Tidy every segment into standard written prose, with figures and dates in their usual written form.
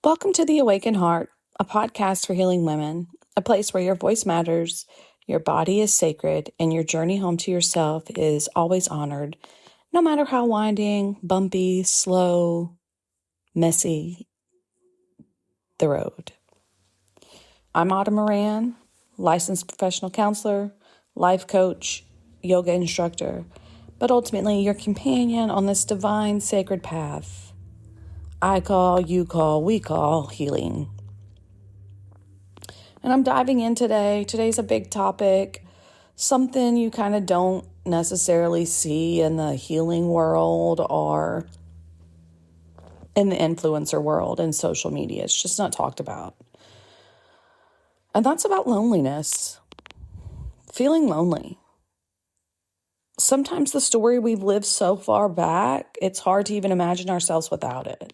Welcome to The Awakened Heart, a podcast for healing women, a place where your voice matters, your body is sacred, and your journey home to yourself is always honored, no matter how winding, bumpy, slow, messy the road. I'm Autumn Moran, licensed professional counselor, life coach, yoga instructor, but ultimately your companion on this divine, sacred path. I call, you call, we call healing. And I'm diving in today. Today's a big topic, something you kind of don't necessarily see in the healing world or in the influencer world and social media. It's just not talked about. And that's about loneliness, feeling lonely. Sometimes the story we've lived so far back, it's hard to even imagine ourselves without it.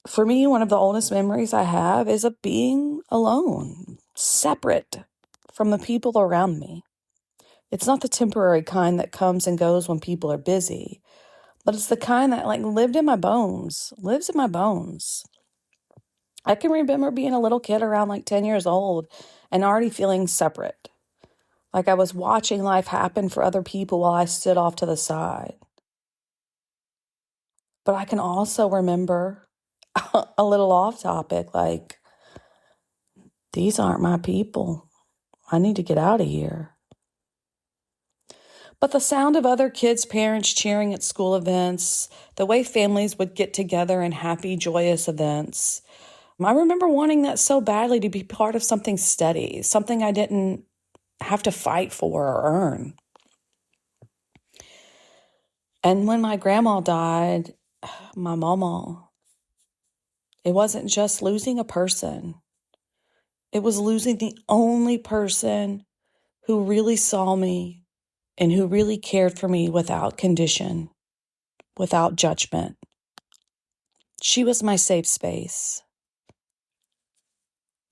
For me, one of the oldest memories I have is of being alone, separate from the people around me. It's not the temporary kind that comes and goes when people are busy, but it's the kind that lives in my bones. I can remember being a little kid around 10 years old and already feeling separate. Like I was watching life happen for other people while I stood off to the side. But I can also remember a little off topic, these aren't my people. I need to get out of here. But the sound of other kids' parents cheering at school events, the way families would get together in happy, joyous events, I remember wanting that so badly, to be part of something steady, something I didn't have to fight for or earn. And when my grandma died, my mama, it wasn't just losing a person. It was losing the only person who really saw me and who really cared for me without condition, without judgment. She was my safe space.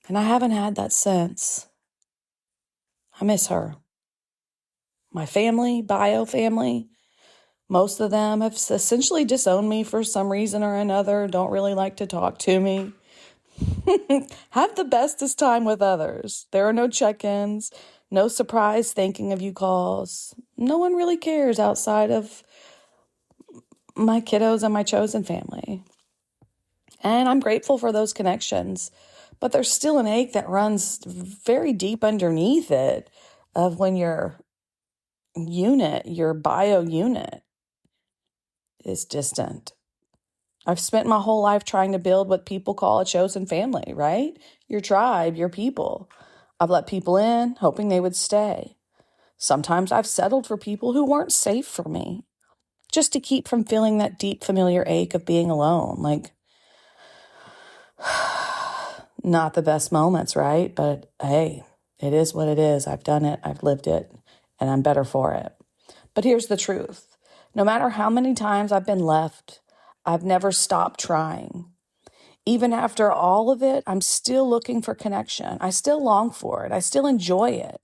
And I haven't had that since. I miss her. My family, bio family, most of them have essentially disowned me for some reason or another, don't really like to talk to me. Have the bestest time with others. There are no check-ins, no surprise thinking of you calls. No one really cares outside of my kiddos and my chosen family. And I'm grateful for those connections, but there's still an ache that runs very deep underneath it of when your bio unit is distant. I've spent my whole life trying to build what people call a chosen family, right? Your tribe, your people. I've let people in, hoping they would stay. Sometimes I've settled for people who weren't safe for me, just to keep from feeling that deep familiar ache of being alone. Not the best moments, right? But hey, it is what it is. I've done it, I've lived it, and I'm better for it. But here's the truth. No matter how many times I've been left, I've never stopped trying. Even after all of it, I'm still looking for connection. I still long for it. I still enjoy it.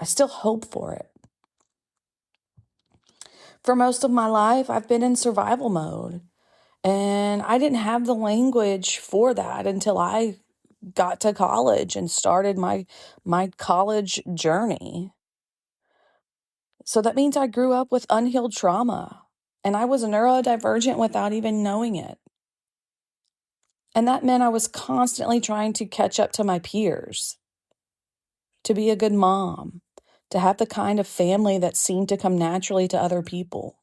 I still hope for it. For most of my life, I've been in survival mode. And I didn't have the language for that until I got to college and started my college journey. So that means I grew up with unhealed trauma, and I was neurodivergent without even knowing it. And that meant I was constantly trying to catch up to my peers, to be a good mom, to have the kind of family that seemed to come naturally to other people.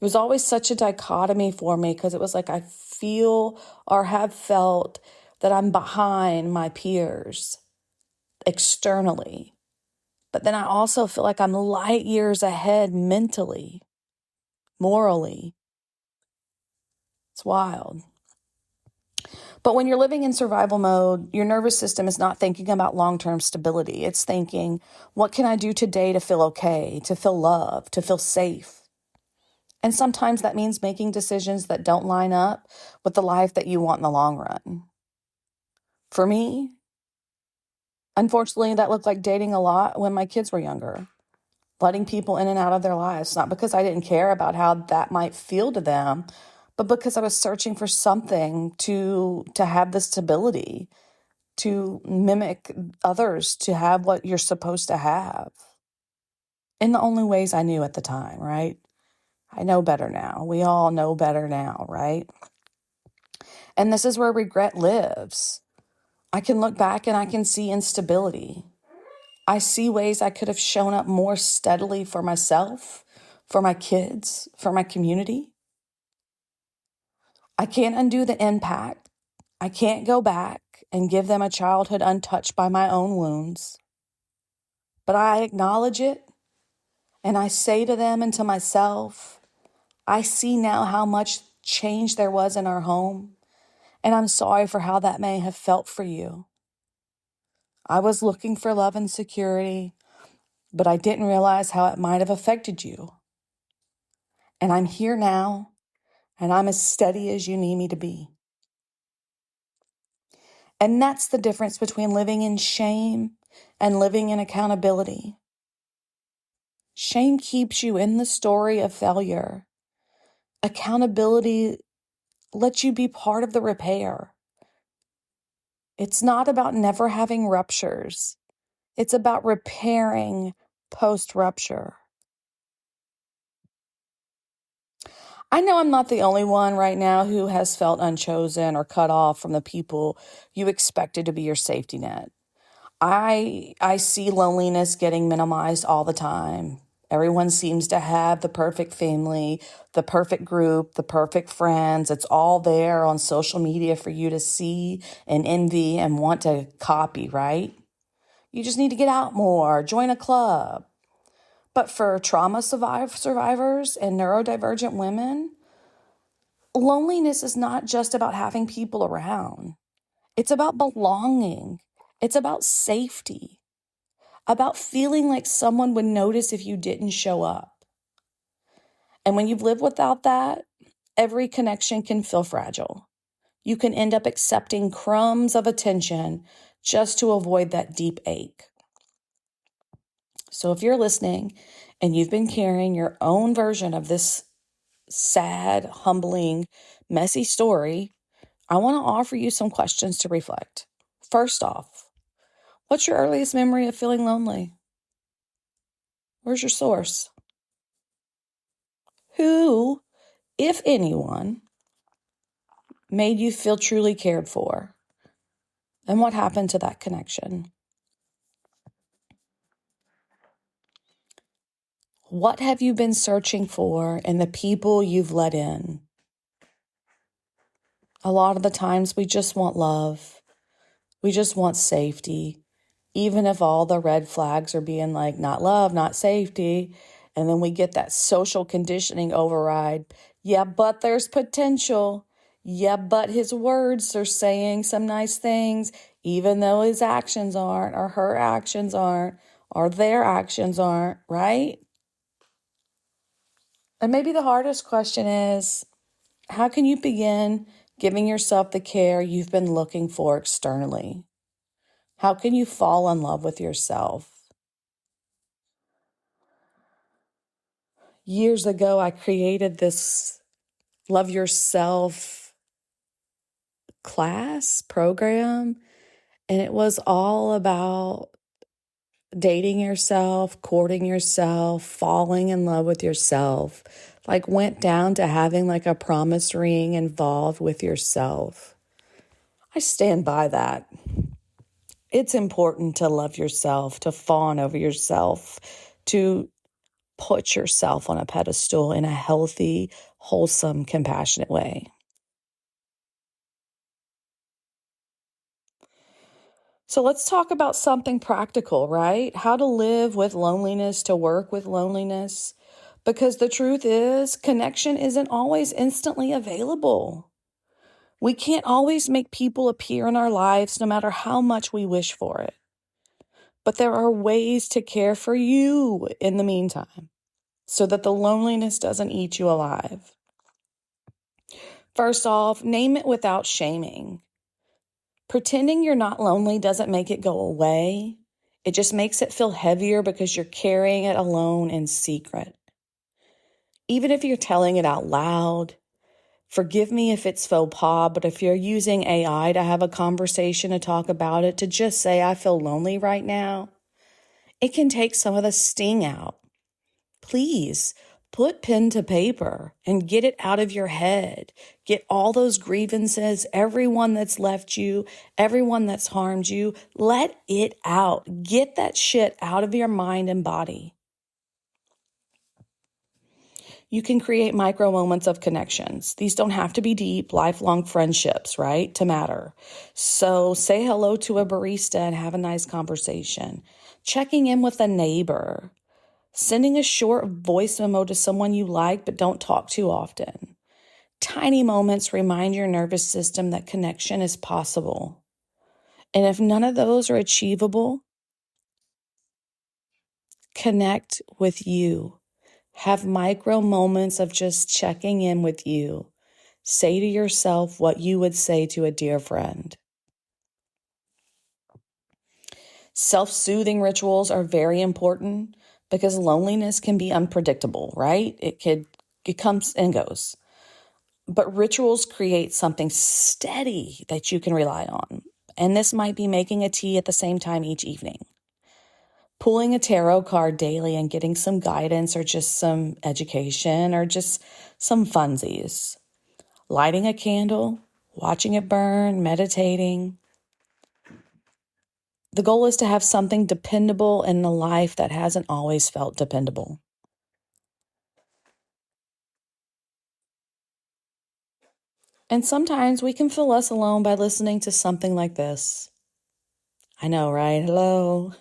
It was always such a dichotomy for me because it was like I feel or have felt that I'm behind my peers externally. But then I also feel like I'm light years ahead mentally, morally. It's wild. But when you're living in survival mode, your nervous system is not thinking about long-term stability. It's thinking, what can I do today to feel okay, to feel loved, to feel safe? And sometimes that means making decisions that don't line up with the life that you want in the long run. For me, unfortunately, that looked like dating a lot when my kids were younger. letting people in and out of their lives, not because I didn't care about how that might feel to them, but because I was searching for something to have the stability, to mimic others, to have what you're supposed to have in the only ways I knew at the time, right? I know better now. We all know better now, right? And this is where regret lives. I can look back and I can see instability. I see ways I could have shown up more steadily for myself, for my kids, for my community. I can't undo the impact. I can't go back and give them a childhood untouched by my own wounds. But I acknowledge it, and I say to them and to myself, I see now how much change there was in our home, and I'm sorry for how that may have felt for you. I was looking for love and security, but I didn't realize how it might have affected you. And I'm here now, and I'm as steady as you need me to be. And that's the difference between living in shame and living in accountability. Shame keeps you in the story of failure. Accountability lets you be part of the repair. It's not about never having ruptures. It's about repairing post-rupture. I know I'm not the only one right now who has felt unchosen or cut off from the people you expected to be your safety net. I see loneliness getting minimized all the time. Everyone seems to have the perfect family, the perfect group, the perfect friends. It's all there on social media for you to see and envy and want to copy, right? You just need to get out more, join a club. But for trauma survivors and neurodivergent women, loneliness is not just about having people around. It's about belonging. It's about safety, about feeling like someone would notice if you didn't show up. And when you've lived without that, every connection can feel fragile. You can end up accepting crumbs of attention just to avoid that deep ache. So if you're listening and you've been carrying your own version of this sad, humbling, messy story, I want to offer you some questions to reflect. First off, what's your earliest memory of feeling lonely? Where's your source? Who, if anyone, made you feel truly cared for? And what happened to that connection? What have you been searching for in the people you've let in? A lot of the times we just want love. We just want safety, even if all the red flags are being like, not love, not safety. And then we get that social conditioning override. Yeah, but there's potential. Yeah, but his words are saying some nice things, even though his actions aren't, or her actions aren't, or their actions aren't, right? And maybe the hardest question is, how can you begin giving yourself the care you've been looking for externally? How can you fall in love with yourself? Years ago, I created this Love Yourself class program, and it was all about dating yourself, courting yourself, falling in love with yourself. Like went down to having like a promise ring involved with yourself. I stand by that. It's important to love yourself, to fawn over yourself, to put yourself on a pedestal in a healthy, wholesome, compassionate way. So let's talk about something practical, right? How to live with loneliness, to work with loneliness. Because the truth is, connection isn't always instantly available. We can't always make people appear in our lives no matter how much we wish for it. But there are ways to care for you in the meantime so that the loneliness doesn't eat you alive. First off, name it without shaming. Pretending you're not lonely doesn't make it go away. It just makes it feel heavier because you're carrying it alone in secret. Even if you're telling it out loud, forgive me if it's faux pas, but if you're using AI to have a conversation to talk about it, to just say, I feel lonely right now, it can take some of the sting out. Please put pen to paper and get it out of your head. Get all those grievances, everyone that's left you, everyone that's harmed you, let it out. Get that shit out of your mind and body. You can create micro moments of connections. These don't have to be deep, lifelong friendships, right? To matter. So say hello to a barista and have a nice conversation. Checking in with a neighbor. Sending a short voice memo to someone you like but don't talk to often. Tiny moments remind your nervous system that connection is possible. And if none of those are achievable, connect with you. Have micro moments of just checking in with you. Say to yourself what you would say to a dear friend. Self-soothing rituals are very important because loneliness can be unpredictable, right? It comes and goes. But rituals create something steady that you can rely on. And this might be making a tea at the same time each evening. Pulling a tarot card daily and getting some guidance or just some education or just some funsies. Lighting a candle, watching it burn, meditating. The goal is to have something dependable in a life that hasn't always felt dependable. And sometimes we can feel less alone by listening to something like this. I know, right? Hello.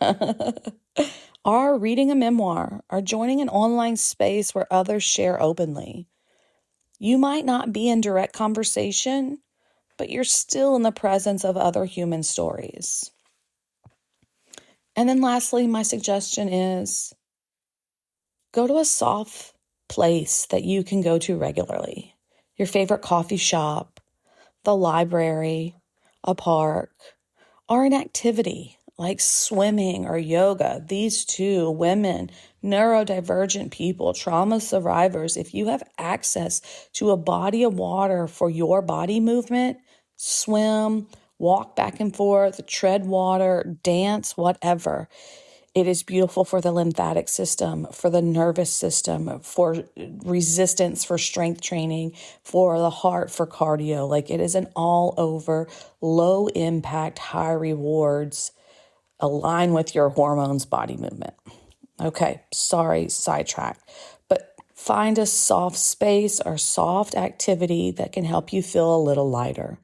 Or reading a memoir, or joining an online space where others share openly. You might not be in direct conversation, but you're still in the presence of other human stories. And then lastly, my suggestion is go to a soft place that you can go to regularly. Your favorite coffee shop, the library, a park, or an activity like swimming or yoga. These two women, neurodivergent people, trauma survivors, if you have access to a body of water for your body movement, swim, walk back and forth, tread water, dance, whatever. It is beautiful for the lymphatic system, for the nervous system, for resistance, for strength training, for the heart, for cardio. Like it is an all over, low impact, high rewards, align with your hormones, body movement. Okay, sorry, sidetrack. But find a soft space or soft activity that can help you feel a little lighter.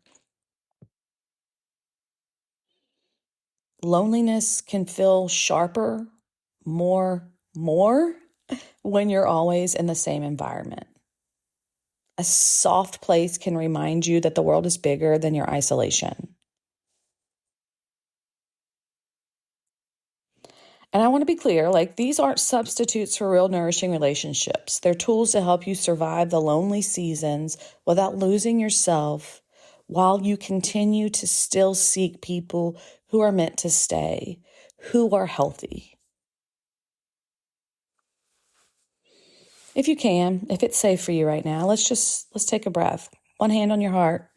Loneliness can feel sharper, more when you're always in the same environment. A soft place can remind you that the world is bigger than your isolation. And I want to be clear, like these aren't substitutes for real nourishing relationships. They're tools to help you survive the lonely seasons without losing yourself while you continue to still seek people who are meant to stay, who are healthy. If you can, if it's safe for you right now, let's take a breath. One hand on your heart,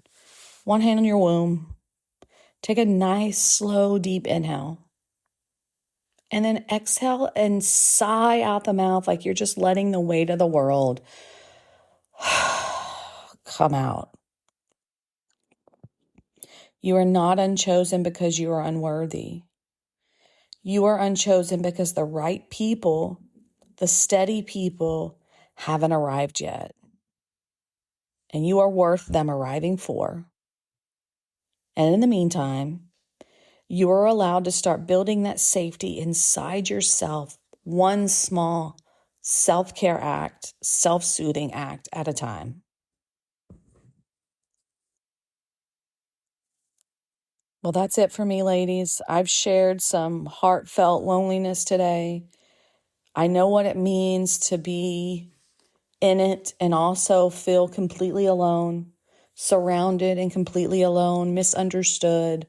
one hand on your womb. Take a nice, slow, deep inhale. And then exhale and sigh out the mouth like you're just letting the weight of the world come out. You are not unchosen because you are unworthy. You are unchosen because the right people, the steady people, haven't arrived yet. And you are worth them arriving for. And in the meantime, you are allowed to start building that safety inside yourself, one small self-care act, self-soothing act at a time. Well, that's it for me, ladies. I've shared some heartfelt loneliness today. I know what it means to be in it and also feel completely alone, surrounded and completely alone, misunderstood,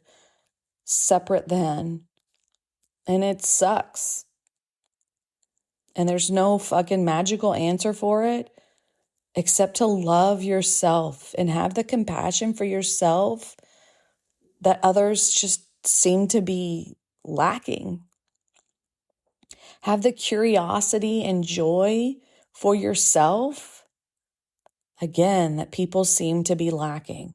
separate then. And it sucks. And there's no fucking magical answer for it except to love yourself and have the compassion for yourself that others just seem to be lacking. Have the curiosity and joy for yourself, again, that people seem to be lacking.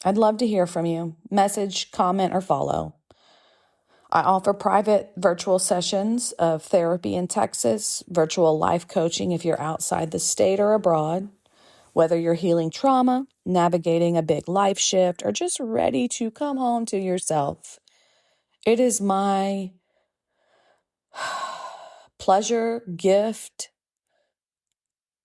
I'd love to hear from you. Message, comment, or follow. I offer private virtual sessions of therapy in Texas, virtual life coaching if you're outside the state or abroad, whether you're healing trauma, navigating a big life shift, or just ready to come home to yourself. It is my pleasure, gift,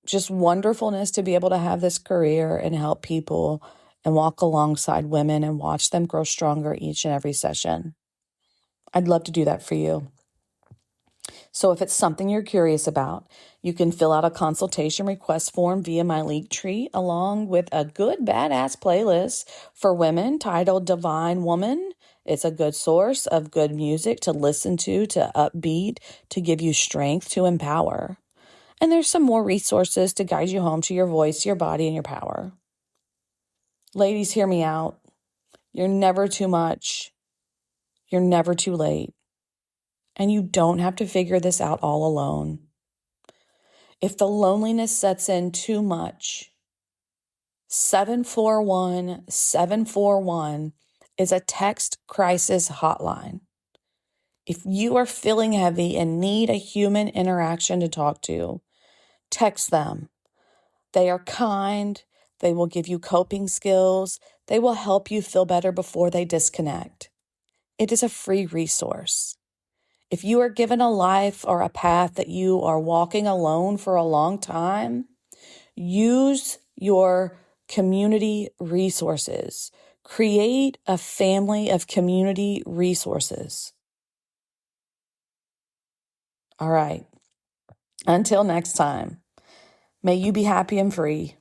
just wonderfulness to be able to have this career and help people and walk alongside women and watch them grow stronger each and every session. I'd love to do that for you. So if it's something you're curious about, you can fill out a consultation request form via my Linktree, along with a good badass playlist for women titled Divine Woman. It's a good source of good music to listen to upbeat, to give you strength, to empower. And there's some more resources to guide you home to your voice, your body, and your power. Ladies, hear me out. You're never too much. You're never too late. And you don't have to figure this out all alone. If the loneliness sets in too much, 741-741 is a text crisis hotline. If you are feeling heavy and need a human interaction to talk to, text them. They are kind. They will give you coping skills. They will help you feel better before they disconnect. It is a free resource. If you are given a life or a path that you are walking alone for a long time, use your community resources. Create a family of community resources. All right. Until next time, may you be happy and free.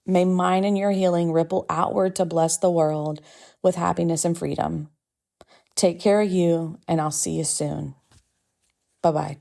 May mine and your healing ripple outward to bless the world with happiness and freedom. Take care of you, and I'll see you soon. Bye-bye.